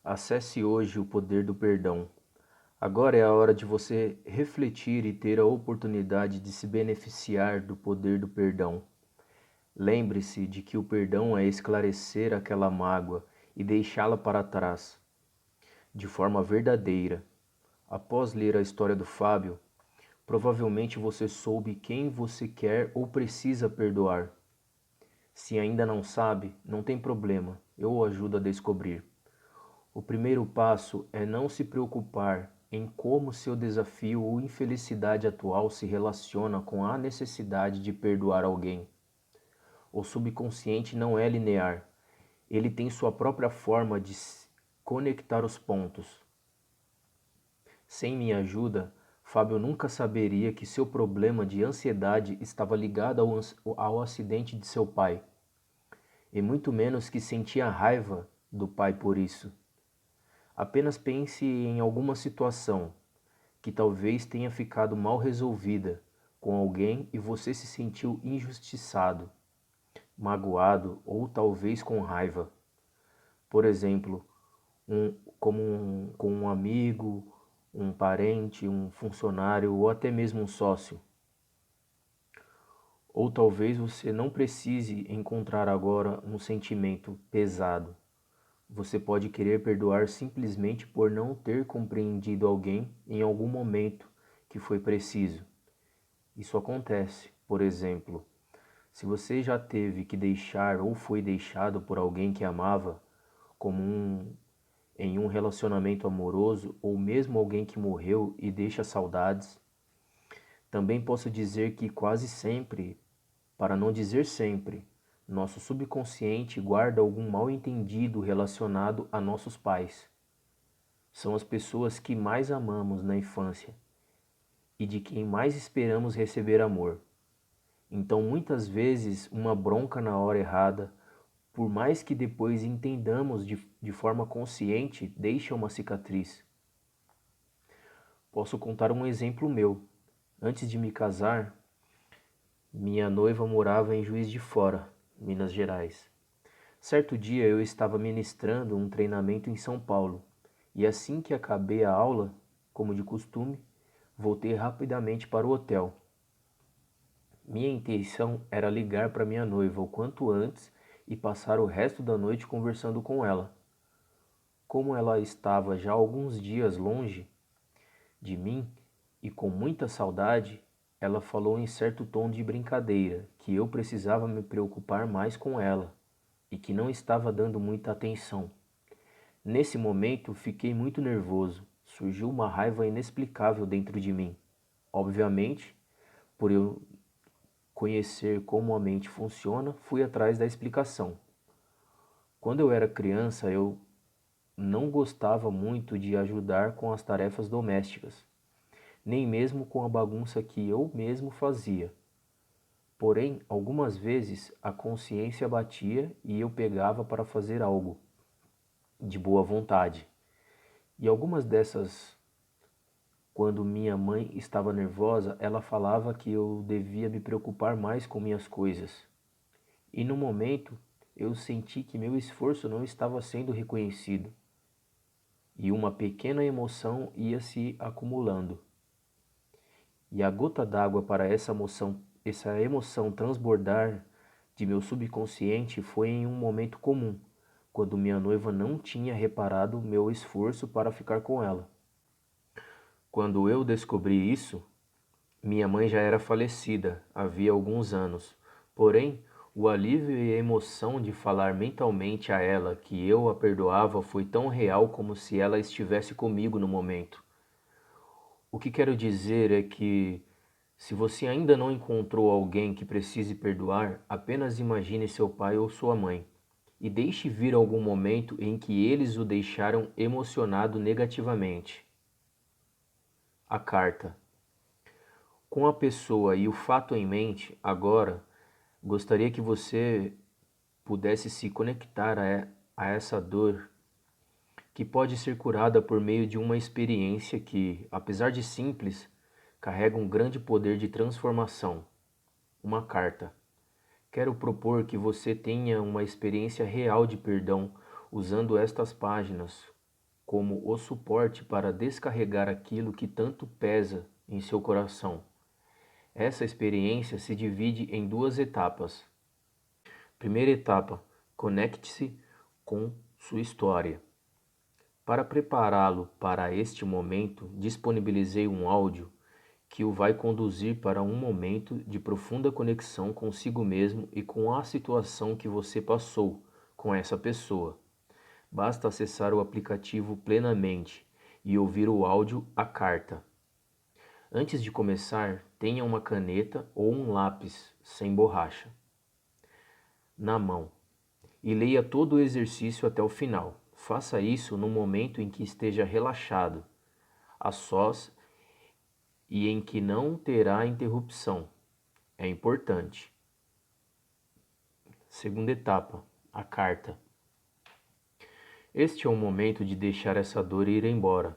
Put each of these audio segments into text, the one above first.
Acesse hoje o poder do perdão. Agora é a hora de você refletir e ter a oportunidade de se beneficiar do poder do perdão. Lembre-se de que o perdão é esclarecer aquela mágoa e deixá-la para trás, de forma verdadeira. Após ler a história do Fábio, provavelmente você soube quem você quer ou precisa perdoar. Se ainda não sabe, não tem problema, eu o ajudo a descobrir. O primeiro passo é não se preocupar em como seu desafio ou infelicidade atual se relaciona com a necessidade de perdoar alguém. O subconsciente não é linear, ele tem sua própria forma de conectar os pontos. Sem minha ajuda, Fábio nunca saberia que seu problema de ansiedade estava ligado ao acidente de seu pai, e muito menos que sentia raiva do pai por isso. Apenas pense em alguma situação que talvez tenha ficado mal resolvida com alguém e você se sentiu injustiçado, magoado ou talvez com raiva. Por exemplo, com um amigo, um parente, um funcionário ou até mesmo um sócio. Ou talvez você não precise encontrar agora um sentimento pesado. Você pode querer perdoar simplesmente por não ter compreendido alguém em algum momento que foi preciso. Isso acontece, por exemplo, se você já teve que deixar ou foi deixado por alguém que amava, em um relacionamento amoroso ou mesmo alguém que morreu e deixa saudades. Também posso dizer que quase sempre, para não dizer sempre, nosso subconsciente guarda algum mal-entendido relacionado a nossos pais. São as pessoas que mais amamos na infância e de quem mais esperamos receber amor. Então, muitas vezes, uma bronca na hora errada, por mais que depois entendamos de forma consciente, deixa uma cicatriz. Posso contar um exemplo meu. Antes de me casar, minha noiva morava em Juiz de Fora, Minas Gerais. Certo dia eu estava ministrando um treinamento em São Paulo e assim que acabei a aula, como de costume, voltei rapidamente para o hotel. Minha intenção era ligar para minha noiva o quanto antes e passar o resto da noite conversando com ela. Como ela estava já alguns dias longe de mim e com muita saudade, ela falou em certo tom de brincadeira que eu precisava me preocupar mais com ela e que não estava dando muita atenção. Nesse momento, fiquei muito nervoso. Surgiu uma raiva inexplicável dentro de mim. Obviamente, por eu conhecer como a mente funciona, fui atrás da explicação. Quando eu era criança, eu não gostava muito de ajudar com as tarefas domésticas, nem mesmo com a bagunça que eu mesmo fazia. Porém, algumas vezes a consciência batia e eu pegava para fazer algo de boa vontade. E algumas dessas, quando minha mãe estava nervosa, ela falava que eu devia me preocupar mais com minhas coisas. E no momento, eu senti que meu esforço não estava sendo reconhecido. E uma pequena emoção ia se acumulando. E a gota d'água para essa emoção transbordar de meu subconsciente foi em um momento comum, quando minha noiva não tinha reparado meu esforço para ficar com ela. Quando eu descobri isso, minha mãe já era falecida havia alguns anos. Porém, o alívio e a emoção de falar mentalmente a ela que eu a perdoava foi tão real como se ela estivesse comigo no momento. O que quero dizer é que, se você ainda não encontrou alguém que precise perdoar, apenas imagine seu pai ou sua mãe e deixe vir algum momento em que eles o deixaram emocionado negativamente. A carta. Com a pessoa e o fato em mente, agora, gostaria que você pudesse se conectar a essa dor que pode ser curada por meio de uma experiência que, apesar de simples, carrega um grande poder de transformação. Uma carta. Quero propor que você tenha uma experiência real de perdão usando estas páginas como o suporte para descarregar aquilo que tanto pesa em seu coração. Essa experiência se divide em duas etapas. Primeira etapa: conecte-se com sua história. Para prepará-lo para este momento, disponibilizei um áudio que o vai conduzir para um momento de profunda conexão consigo mesmo e com a situação que você passou com essa pessoa. Basta acessar o aplicativo plenamente e ouvir o áudio à carta. Antes de começar, tenha uma caneta ou um lápis sem borracha na mão e leia todo o exercício até o final. Faça isso no momento em que esteja relaxado, a sós e em que não terá interrupção. É importante. Segunda etapa, a carta. Este é o momento de deixar essa dor ir embora.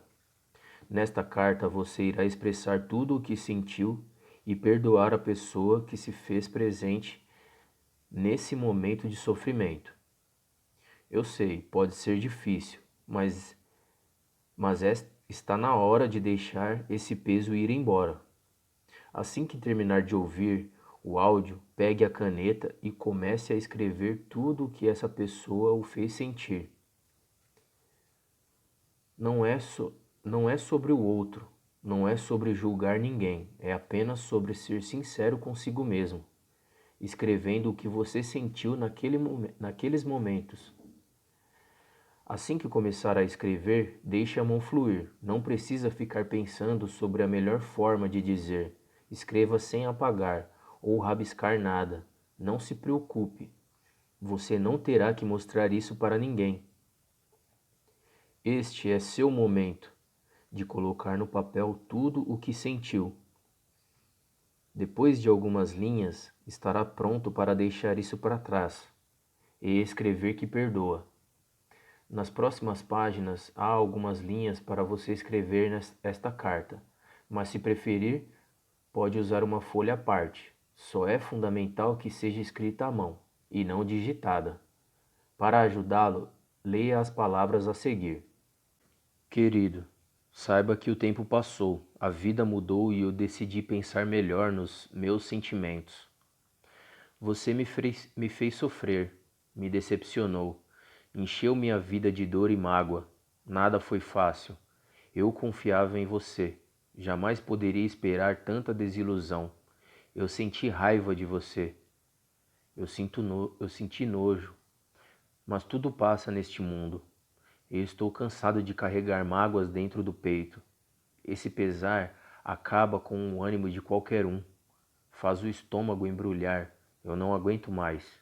Nesta carta você irá expressar tudo o que sentiu e perdoar a pessoa que se fez presente nesse momento de sofrimento. Eu sei, pode ser difícil, mas está na hora de deixar esse peso ir embora. Assim que terminar de ouvir o áudio, pegue a caneta e comece a escrever tudo o que essa pessoa o fez sentir. Não é sobre o outro, não é sobre julgar ninguém, é apenas sobre ser sincero consigo mesmo, escrevendo o que você sentiu naqueles momentos. Assim que começar a escrever, deixe a mão fluir. Não precisa ficar pensando sobre a melhor forma de dizer. Escreva sem apagar ou rabiscar nada. Não se preocupe. Você não terá que mostrar isso para ninguém. Este é seu momento de colocar no papel tudo o que sentiu. Depois de algumas linhas, estará pronto para deixar isso para trás e escrever que perdoa. Nas próximas páginas há algumas linhas para você escrever esta carta, mas se preferir, pode usar uma folha à parte. Só é fundamental que seja escrita à mão e não digitada. Para ajudá-lo, leia as palavras a seguir. Querido, saiba que o tempo passou, a vida mudou e eu decidi pensar melhor nos meus sentimentos. Você me fez sofrer, me decepcionou, encheu minha vida de dor e mágoa. Nada foi fácil. Eu confiava em você. Jamais poderia esperar tanta desilusão. Eu senti raiva de você. Eu senti nojo. Mas tudo passa neste mundo. Eu estou cansado de carregar mágoas dentro do peito. Esse pesar acaba com o ânimo de qualquer um. Faz o estômago embrulhar. Eu não aguento mais.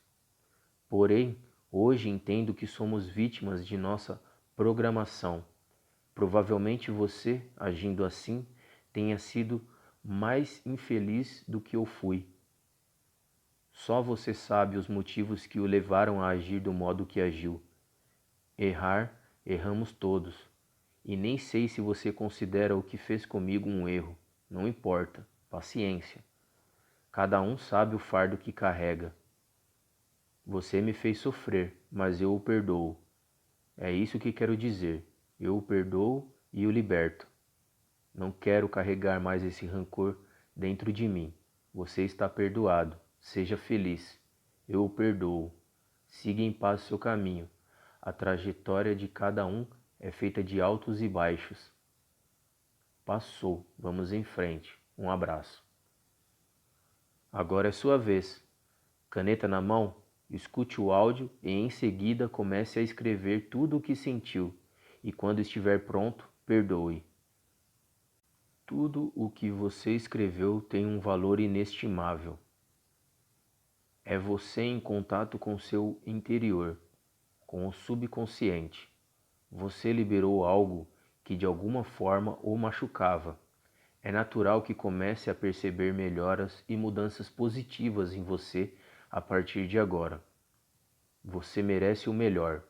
Porém, hoje entendo que somos vítimas de nossa programação. Provavelmente você, agindo assim, tenha sido mais infeliz do que eu fui. Só você sabe os motivos que o levaram a agir do modo que agiu. Errar, erramos todos. E nem sei se você considera o que fez comigo um erro. Não importa. Paciência. Cada um sabe o fardo que carrega. Você me fez sofrer, mas eu o perdoo. É isso que quero dizer. Eu o perdoo e o liberto. Não quero carregar mais esse rancor dentro de mim. Você está perdoado. Seja feliz. Eu o perdoo. Siga em paz seu caminho. A trajetória de cada um é feita de altos e baixos. Passou. Vamos em frente. Um abraço. Agora é sua vez. Caneta na mão? Escute o áudio e em seguida comece a escrever tudo o que sentiu e quando estiver pronto, perdoe. Tudo o que você escreveu tem um valor inestimável. É você em contato com seu interior, com o subconsciente. Você liberou algo que de alguma forma o machucava. É natural que comece a perceber melhoras e mudanças positivas em você a partir de agora. Você merece o melhor.